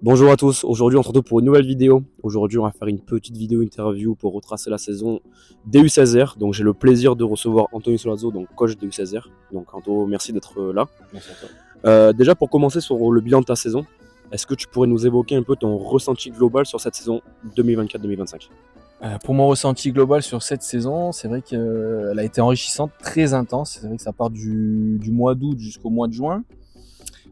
Bonjour à tous, aujourd'hui on se retrouve pour une nouvelle vidéo. Aujourd'hui on va faire une petite vidéo interview pour retracer la saison DU16R. Donc j'ai le plaisir de recevoir Anthony Solazzo, donc coach DU16R. Donc Anto, merci d'être là. Merci à toi. Déjà pour commencer sur le bilan de ta saison, est-ce que tu pourrais nous évoquer un peu ton ressenti global sur cette saison 2024-2025? Pour mon ressenti global sur cette saison, c'est vrai qu'elle a été enrichissante, très intense. C'est vrai que ça part du mois d'août jusqu'au mois de juin.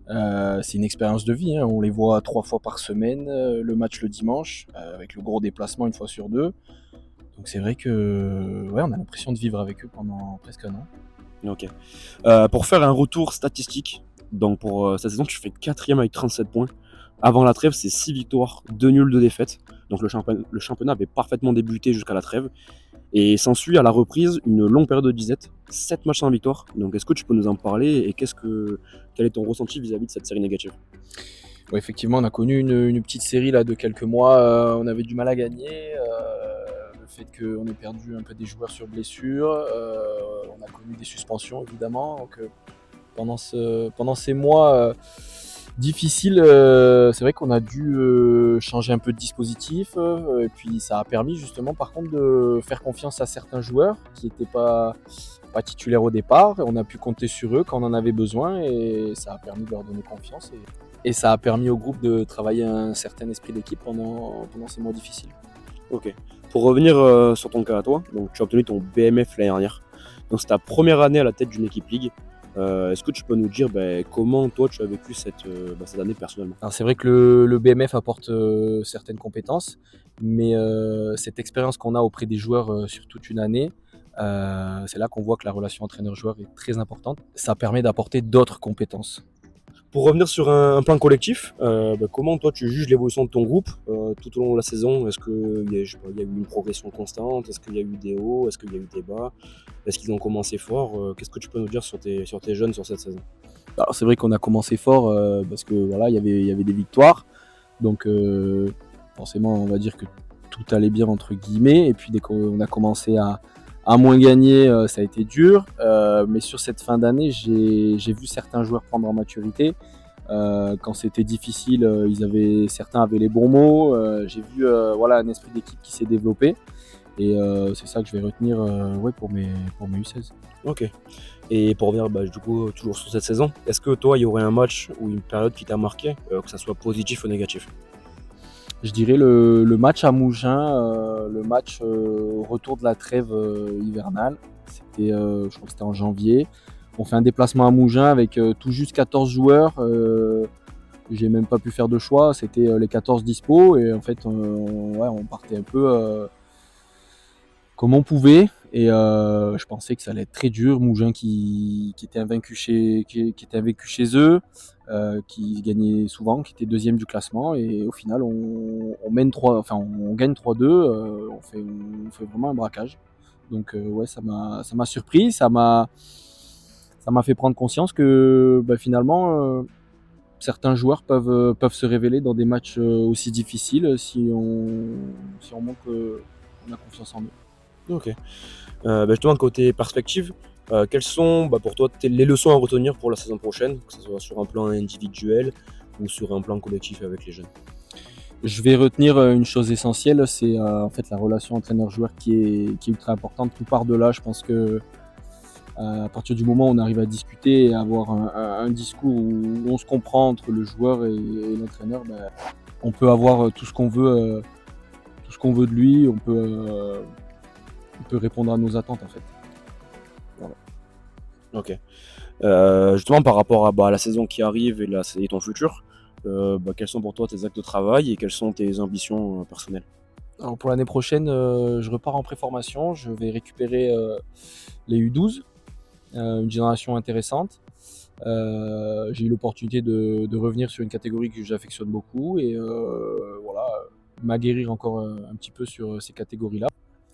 C'est une expérience de vie, hein. On les voit 3 fois par semaine, le match le dimanche, avec le gros déplacement une fois sur deux. Donc c'est vrai que ouais, on a l'impression de vivre avec eux pendant presque un an. Ok. Pour faire un retour statistique, donc pour cette saison tu fais 4ème avec 37 points. Avant la trêve, c'est 6 victoires, 2 nuls, 2 défaites. Donc le championnat avait parfaitement débuté jusqu'à la trêve. Et s'ensuit à la reprise une longue période de disette, 7 matchs sans victoire. Donc est-ce que tu peux nous en parler et quel est ton ressenti vis-à-vis de cette série négative? Ouais, effectivement, on a connu une petite série là, de quelques mois. On avait du mal à gagner. Le fait qu'on ait perdu un peu des joueurs sur blessure. On a connu des suspensions, évidemment. Donc, pendant ces mois difficiles, c'est vrai qu'on a dû changer un peu de dispositif. Et puis, ça a permis justement, par contre, de faire confiance à certains joueurs qui n'étaient pas titulaires au départ. On a pu compter sur eux quand on en avait besoin et ça a permis de leur donner confiance. Et ça a permis au groupe de travailler un certain esprit d'équipe pendant ces mois difficiles. Ok. Pour revenir sur ton cas à toi, donc tu as obtenu ton BMF l'année dernière. Donc c'est ta première année à la tête d'une équipe League. Est-ce que tu peux nous dire comment toi tu as vécu cette année personnellement? Alors c'est vrai que le BMF apporte certaines compétences, mais cette expérience qu'on a auprès des joueurs sur toute une année, c'est là qu'on voit que la relation entraîneur-joueur est très importante. Ça permet d'apporter d'autres compétences. Pour revenir sur un plan collectif, comment toi tu juges l'évolution de ton groupe tout au long de la saison? Est-ce qu'il y a eu une progression constante? Est-ce qu'il y a eu des hauts? Est-ce qu'il y a eu des bas? Est-ce qu'ils ont commencé fort? Qu'est-ce que tu peux nous dire sur tes jeunes sur cette saison? Alors c'est vrai qu'on a commencé fort parce que voilà, il y avait des victoires. Donc forcément, on va dire que tout allait bien entre guillemets. Et puis dès qu'on a commencé à moins gagner, ça a été dur. Mais sur cette fin d'année, j'ai vu certains joueurs prendre en maturité. Quand c'était difficile, certains avaient les bons mots. J'ai vu voilà, un esprit d'équipe qui s'est développé. Et c'est ça que je vais retenir ouais, pour mes U16. Ok. Et pour revenir du coup toujours sur cette saison, est-ce que toi il y aurait un match ou une période qui t'a marqué, que ça soit positif ou négatif? Je dirais le match à Mougins, le match au retour de la trêve hivernale. Je crois que c'était en janvier. On fait un déplacement à Mougins avec tout juste 14 joueurs. J'ai même pas pu faire de choix. C'était les 14 dispo. Et en fait, ouais, on partait un peu comme on pouvait. Et je pensais que ça allait être très dur. Mougins qui était invaincu qui était invaincu chez eux, qui gagnait souvent, qui était deuxième du classement. Et au final, on gagne 3-2. On fait vraiment un braquage. Donc ouais, ça m'a surpris. Ça m'a fait prendre conscience que finalement, certains joueurs peuvent se révéler dans des matchs aussi difficiles si on montre qu'on a confiance en eux. Ok. Justement, côté perspective, quelles sont pour toi les leçons à retenir pour la saison prochaine, que ce soit sur un plan individuel ou sur un plan collectif avec les jeunes? Je vais retenir une chose essentielle, c'est en fait la relation entraîneur-joueur qui est ultra importante. Tout part de là. Je pense que à partir du moment où on arrive à discuter et à avoir un discours où on se comprend entre le joueur et l'entraîneur, on peut avoir tout ce qu'on veut de lui. On peut répondre à nos attentes en fait. Voilà. Ok. Justement, par rapport à la saison qui arrive et ton futur, quels sont pour toi tes actes de travail et quelles sont tes ambitions personnelles? Alors pour l'année prochaine, je repars en préformation. Je vais récupérer les U12, une génération intéressante. J'ai eu l'opportunité de revenir sur une catégorie que j'affectionne beaucoup et voilà, m'aguerrir encore un petit peu sur ces catégories-là.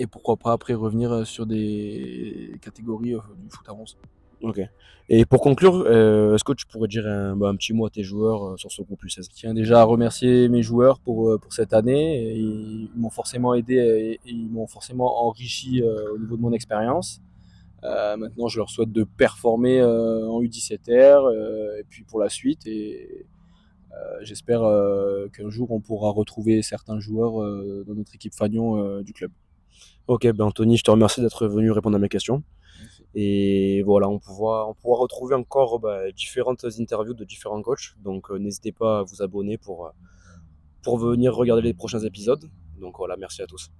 Et pourquoi pas après revenir sur des catégories du foot à 11. Ok. Et pour conclure, est-ce que tu pourrais dire un petit mot à tes joueurs sur ce groupe U16? Je tiens déjà à remercier mes joueurs pour cette année. Et ils m'ont forcément aidé et ils m'ont forcément enrichi au niveau de mon expérience. Maintenant, je leur souhaite de performer en U17R et puis pour la suite. Et J'espère qu'un jour on pourra retrouver certains joueurs dans notre équipe fanion du club. Ok, ben Anthony, je te remercie d'être venu répondre à mes questions. Et voilà, on pourra retrouver encore différentes interviews de différents coachs. Donc n'hésitez pas à vous abonner pour venir regarder les prochains épisodes. Donc voilà, merci à tous.